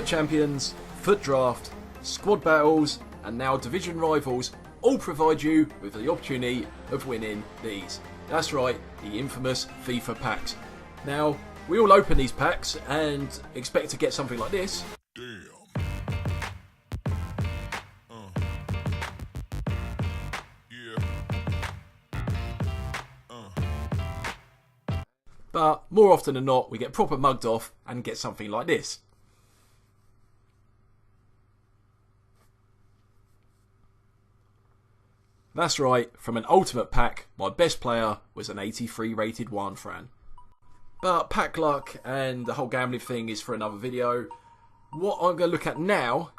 Foot Champions, Foot Draft, Squad Battles and now Division Rivals all provide you with the opportunity of winning these. That's right, the infamous FIFA packs. Now, we all open these packs and expect to get something like this. Damn. But more often than not, we get proper mugged off and get something like this. That's right, from an Ultimate Pack, my best player was an 83 rated Juan Fran. But pack luck and the whole gambling thing is for another video. What I'm going to look at now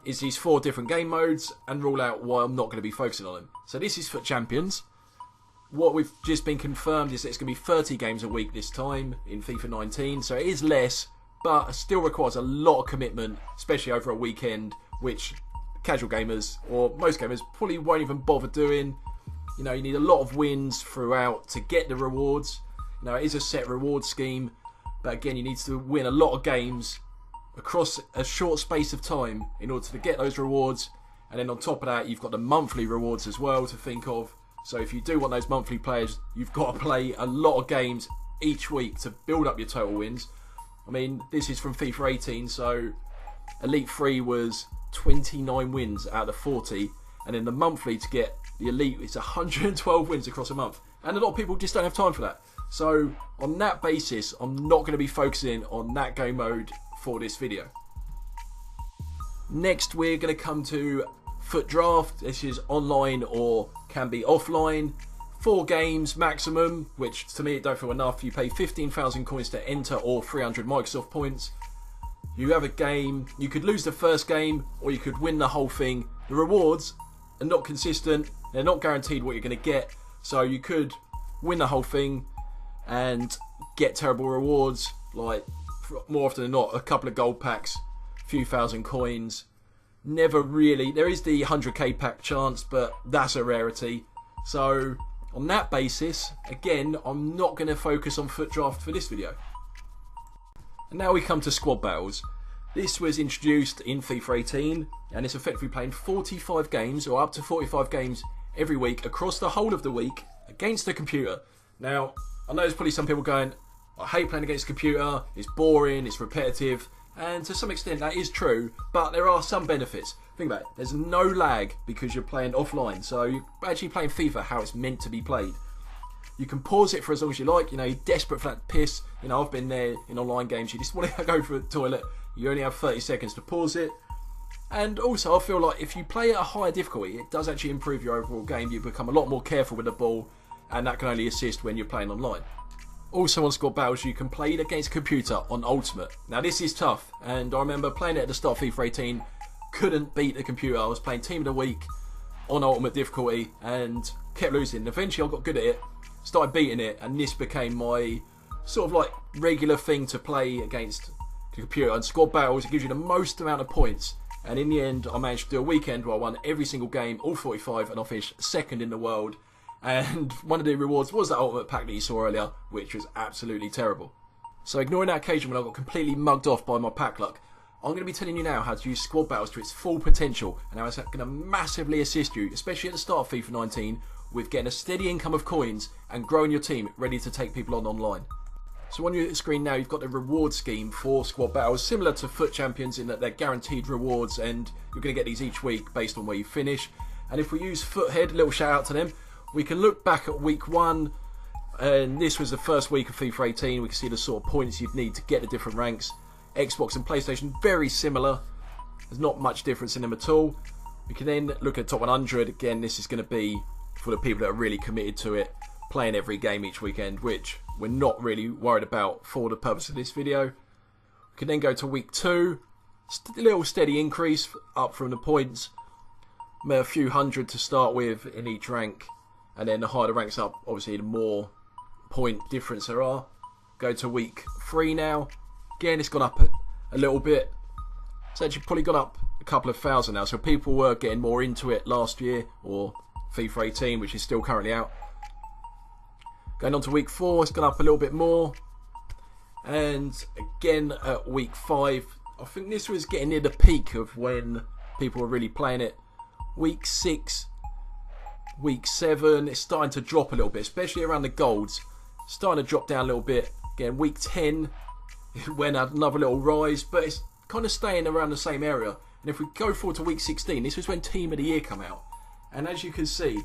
is these 4 different game modes and rule out why I'm not going to be focusing on them. So this is Foot Champions. What we've just been confirmed is that it's going to be 30 games a week this time in FIFA 19. So it is less, but still requires a lot of commitment, especially over a weekend, which casual gamers or most gamers probably won't even bother doing. You know, you need a lot of wins throughout to get the rewards. You know, it is a set reward scheme, but again, you need to win a lot of games across a short space of time in order to get those rewards. And then on top of that, you've got the monthly rewards as well to think of. So if you do want those monthly players, you've got to play a lot of games each week to build up your total wins. I mean, this is from FIFA 18, so Elite 3 was 29 wins out of 40, and then the monthly to get the Elite is 112 wins across a month. And a lot of people just don't have time for that. So on that basis, I'm not going to be focusing on that game mode for this video. Next, we're going to come to Foot Draft. This is online or can be offline. 4 games maximum, which to me it don't feel enough. You pay 15,000 coins to enter or 300 Microsoft points. You have a game, you could lose the first game or you could win the whole thing. The rewards are not consistent, they're not guaranteed what you're going to get. So you could win the whole thing and get terrible rewards, like more often than not a couple of gold packs, a few thousand coins. Never really, there is the 100k pack chance, but that's a rarity. So on that basis, again, I'm not going to focus on Foot Draft for this video. And now we come to Squad Battles. This was introduced in FIFA 18 and it's effectively playing 45 games or up to 45 games every week across the whole of the week against the computer. Now, I know there's probably some people going, I hate playing against the computer, it's boring, it's repetitive. And to some extent that is true, but there are some benefits. Think about it, there's no lag because you're playing offline, so you're actually playing FIFA how it's meant to be played. You can pause it for as long as you like, you know, you're desperate for that piss. You know, I've been there in online games, you just want to go for the toilet, you only have 30 seconds to pause it. And also I feel like if you play at a higher difficulty, it does actually improve your overall game. You become a lot more careful with the ball, and that can only assist when you're playing online. Also on Squad Battles, you can play it against a computer on Ultimate. Now this is tough, and I remember playing it at the start of FIFA 18, couldn't beat the computer. I was playing Team of the Week on Ultimate difficulty and kept losing. Eventually I got good at it, started beating it, and this became my sort of like regular thing to play against the computer. And Squad Battles, it gives you the most amount of points, and in the end I managed to do a weekend where I won every single game, all 45, and I finished second in the world. And one of the rewards was that Ultimate Pack that you saw earlier, which was absolutely terrible. So ignoring that occasion when I got completely mugged off by my pack luck, I'm going to be telling you now how to use Squad Battles to its full potential and how it's going to massively assist you, especially at the start of FIFA 19, with getting a steady income of coins and growing your team ready to take people on online. So on your screen now, you've got the reward scheme for Squad Battles, similar to Foot Champions in that they're guaranteed rewards and you're going to get these each week based on where you finish. And if we use Foothead, a little shout out to them, we can look back at week 1, and this was the first week of FIFA 18. We can see the sort of points you'd need to get the different ranks. Xbox and PlayStation, very similar. There's not much difference in them at all. We can then look at top 100. Again, this is going to be for the people that are really committed to it, playing every game each weekend, which we're not really worried about for the purpose of this video. We can then go to week 2. A little steady increase up from the points. A few hundred to start with in each rank. And then the higher the ranks up, obviously the more point difference there are. Go to week 3 now. Again, it's gone up a little bit. It's actually probably gone up a couple of thousand now. So people were getting more into it last year, or FIFA 18, which is still currently out. Going on to week 4, it's gone up a little bit more. And again at week 5, I think this was getting near the peak of when people were really playing it. Week 6, Week 7, it's starting to drop a little bit, especially around the golds. Starting to drop down a little bit. Again, Week 10, it went another little rise, but it's kind of staying around the same area. And if we go forward to Week 16, this was when Team of the Year come out. And as you can see,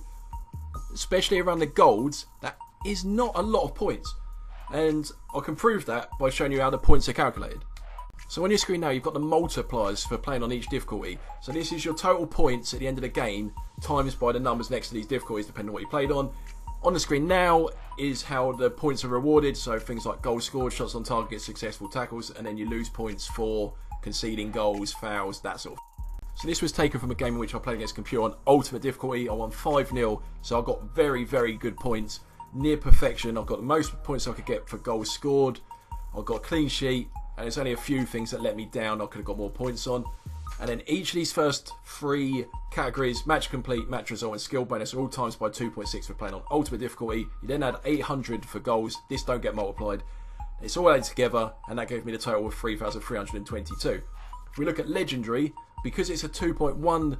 especially around the golds, that is not a lot of points. And I can prove that by showing you how the points are calculated. So on your screen now, you've got the multipliers for playing on each difficulty. So this is your total points at the end of the game, times by the numbers next to these difficulties, depending on what you played on. On the screen now is how the points are rewarded. So things like goals scored, shots on target, successful tackles, and then you lose points for conceding goals, fouls, that sort of thing. So this was taken from a game in which I played against a computer on ultimate difficulty. I won 5-0, so I got very, very good points. Near perfection. I've got the most points I could get for goals scored. I've got a clean sheet, and there's only a few things that let me down. I could have got more points on. And then each of these first 3 categories, match complete, match result, and skill bonus, are all times by 2.6 for playing on ultimate difficulty. You then add 800 for goals. This don't get multiplied. It's all added together, and that gave me the total of 3,322. If we look at legendary, because it's a 2.1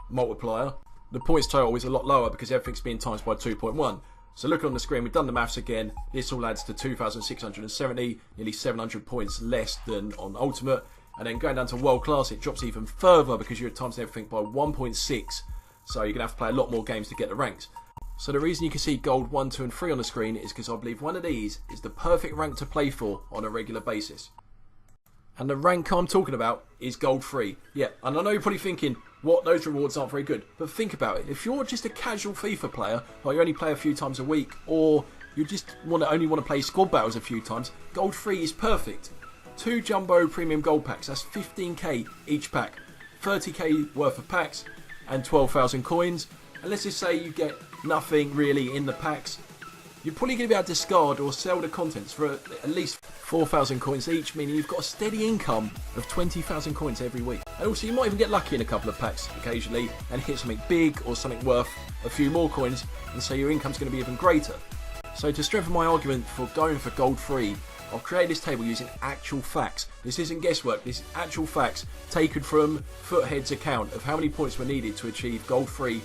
multiplier, the points total is a lot lower because everything's being times by 2.1. So look on the screen, we've done the maths again. This all adds to 2,670, nearly 700 points less than on Ultimate. And then going down to World Class, it drops even further because you're times everything by 1.6. So you're going to have to play a lot more games to get the ranks. So the reason you can see Gold 1, 2 and 3 on the screen is because I believe one of these is the perfect rank to play for on a regular basis. And the rank I'm talking about is Gold 3. Yeah, and I know you're probably thinking, what, those rewards aren't very good. But think about it. If you're just a casual FIFA player, like you only play a few times a week, or you just only want to play squad battles a few times, Gold 3 is perfect. 2 Jumbo Premium Gold Packs, that's 15k each pack. 30k worth of packs, and 12,000 coins. And let's just say you get nothing really in the packs. You're probably going to be able to discard or sell the contents for at least 4,000 coins each, meaning you've got a steady income of 20,000 coins every week. And also you might even get lucky in a couple of packs occasionally and hit something big or something worth a few more coins, and so your income's going to be even greater. So to strengthen my argument for going for Gold 3, I've created this table using actual facts. This isn't guesswork, this is actual facts taken from Foothead's account of how many points were needed to achieve Gold 3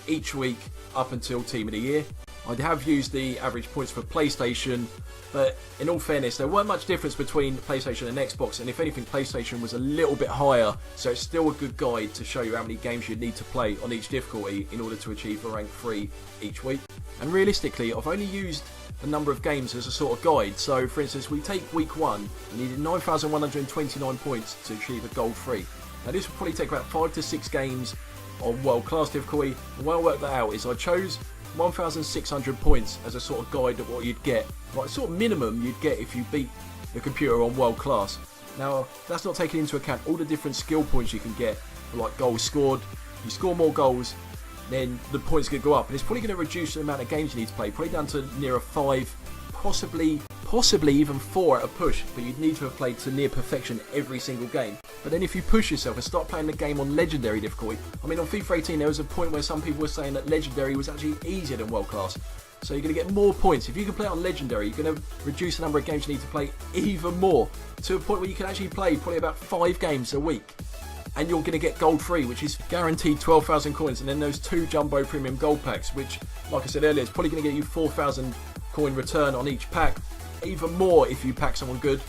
each week up until Team of the Year. I have used the average points for PlayStation, but in all fairness, there weren't much difference between PlayStation and Xbox, and if anything, PlayStation was a little bit higher, so it's still a good guide to show you how many games you'd need to play on each difficulty in order to achieve a rank 3 each week. And realistically, I've only used the number of games as a sort of guide. So, for instance, we take week 1, we needed 9,129 points to achieve a Gold 3. Now, this will probably take about 5 to 6 games on World Class difficulty, and when I worked that out is I chose 1,600 points as a sort of guide of what you'd get, like sort of minimum you'd get if you beat the computer on World Class. Now, that's not taking into account all the different skill points you can get, for like goals scored. You score more goals, then the points could go up, and it's probably going to reduce the amount of games you need to play, probably down to near a 5, possibly even 4 at a push, but you'd need to have played to near perfection every single game. But then if you push yourself and start playing the game on Legendary difficulty, I mean on FIFA 18 there was a point where some people were saying that Legendary was actually easier than World Class. So you're going to get more points. If you can play it on Legendary, you're going to reduce the number of games you need to play even more, to a point where you can actually play probably about 5 games a week. And you're going to get Gold 3, which is guaranteed 12,000 coins, and then those 2 Jumbo Premium Gold Packs, which, like I said earlier, is probably going to get you 4,000 coin return on each pack, even more if you pack someone good.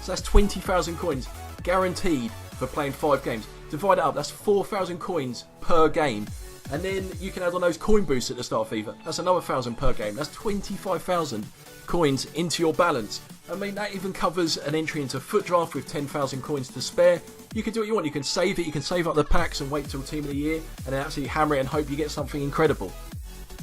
So that's 20,000 coins guaranteed for playing 5 games. Divide it up, that's 4,000 coins per game. And then you can add on those coin boosts at the start of FIFA. That's another 1,000 per game. That's 25,000 coins into your balance. I mean, that even covers an entry into Foot Draft with 10,000 coins to spare. You can do what you want. You can save it. You can save up the packs and wait till Team of the Year and then absolutely hammer it and hope you get something incredible.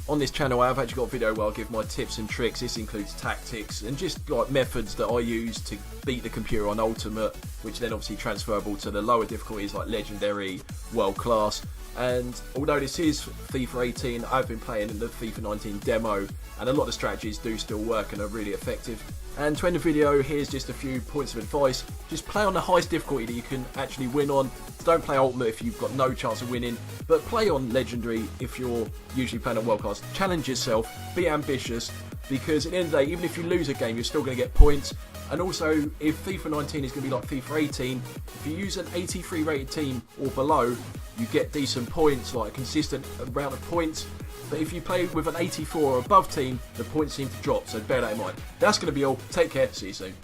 On this channel, I have actually got a video where I give my tips and tricks. This includes tactics and just like methods that I use to beat the computer on Ultimate, which then obviously transferable to the lower difficulties like Legendary, World Class. And although this is FIFA 18, I've been playing in the FIFA 19 demo, and a lot of the strategies do still work and are really effective. And to end the video, here's just a few points of advice. Just play on the highest difficulty that you can actually win on. Don't play Ultimate if you've got no chance of winning, but play on Legendary if you're usually playing on World Class. Challenge yourself, be ambitious, because at the end of the day, even if you lose a game, you're still going to get points. And also, if FIFA 19 is going to be like FIFA 18, if you use an 83 rated team or below, you get decent points, like a consistent amount of points. But if you play with an 84 or above team, the points seem to drop, so bear that in mind. That's going to be all. Take care, see you soon.